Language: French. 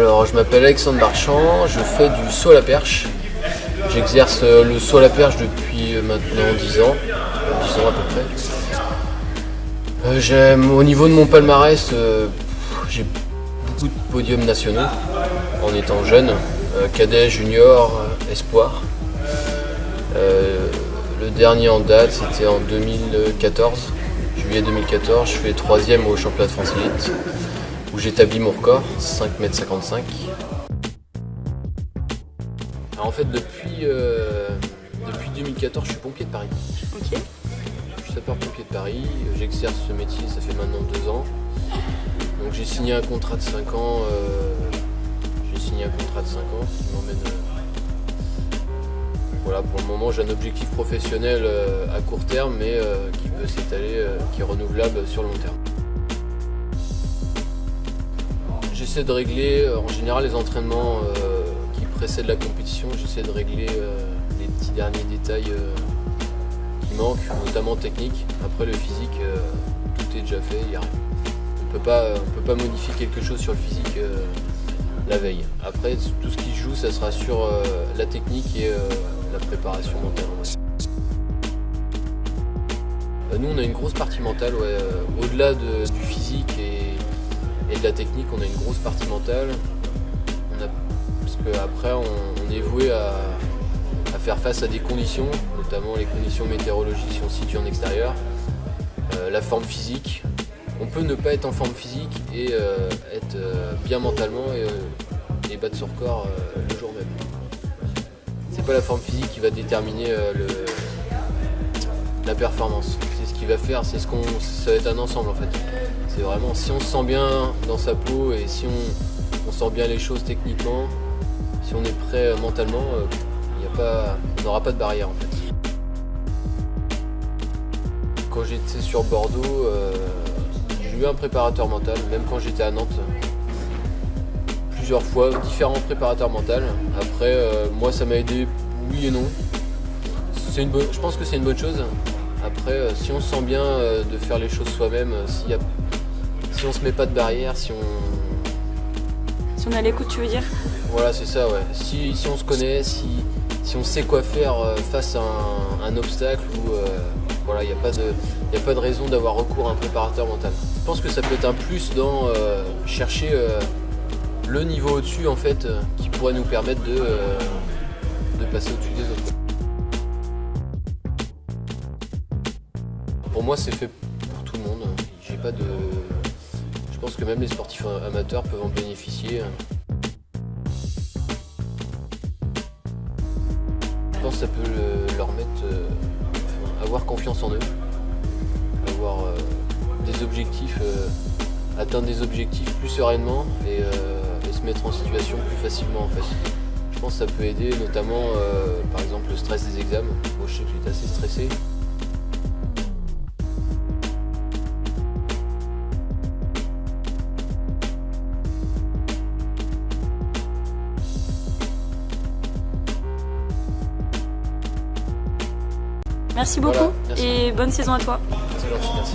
Alors, je m'appelle Alexandre Marchand, je fais du saut à la perche. J'exerce le saut à la perche depuis maintenant 10 ans, 10 ans à peu près. Au niveau de mon palmarès, j'ai beaucoup de podiums nationaux en étant jeune, cadet, junior, espoir. Le dernier en date, c'était en 2014, juillet 2014, je fais 3e au championnat de France Élite, où j'établis mon record, 5,55 m. Alors en fait, depuis 2014, je suis pompier de Paris. Ok. Je suis sapeur-pompier de Paris, j'exerce ce métier, ça fait maintenant 2 ans. Donc j'ai signé un contrat de 5 ans, qui m'emmène... Voilà, pour le moment, j'ai un objectif professionnel à court terme, mais qui peut s'étaler, qui est renouvelable sur le long terme. J'essaie de régler, en général, les entraînements qui précèdent la compétition. J'essaie de régler les petits derniers détails qui manquent, notamment technique. Après, le physique, tout est déjà fait. On peut pas modifier quelque chose sur le physique la veille. Après, tout ce qui se joue, ça sera sur la technique et la préparation mentale. Nous, on a une grosse partie mentale, ouais. Au-delà du physique et de la technique, on a une grosse partie mentale. Parce qu'après, on est voué à faire face à des conditions, notamment les conditions météorologiques si on se situe en extérieur, la forme physique. On peut ne pas être en forme physique et être bien mentalement et battre son record le jour même. C'est pas la forme physique qui va déterminer la performance. C'est ce qui va faire, ça va être un ensemble en fait. C'est vraiment si on se sent bien dans sa peau et si on sent bien les choses techniquement, si on est prêt mentalement, on n'aura pas de barrière en fait. Quand j'étais sur Bordeaux, j'ai eu un préparateur mental, même quand j'étais à Nantes. Plusieurs fois, différents préparateurs mentaux. Après, moi ça m'a aidé, oui et non. Je pense que c'est une bonne chose. Après, si on se sent bien de faire les choses soi-même, si on se met pas de barrière, si on est à l'écoute, tu veux dire? Voilà, c'est ça, ouais. Si on se connaît, si on sait quoi faire face à un obstacle, voilà, il n'y a pas de raison d'avoir recours à un préparateur mental. Je pense que ça peut être un plus dans chercher le niveau au-dessus en fait, qui pourrait nous permettre de passer au-dessus des autres. Pour moi, c'est fait pour tout le monde. Je pense que même les sportifs amateurs peuvent en bénéficier. Je pense que ça peut leur avoir confiance en eux, avoir des objectifs, atteindre des objectifs plus sereinement et se mettre en situation plus facilement en fait. Je pense que ça peut aider notamment par exemple le stress des examens. Moi je sais que j'étais assez stressé. Merci beaucoup, voilà, merci. Et bonne saison à toi. C'est gentil, merci.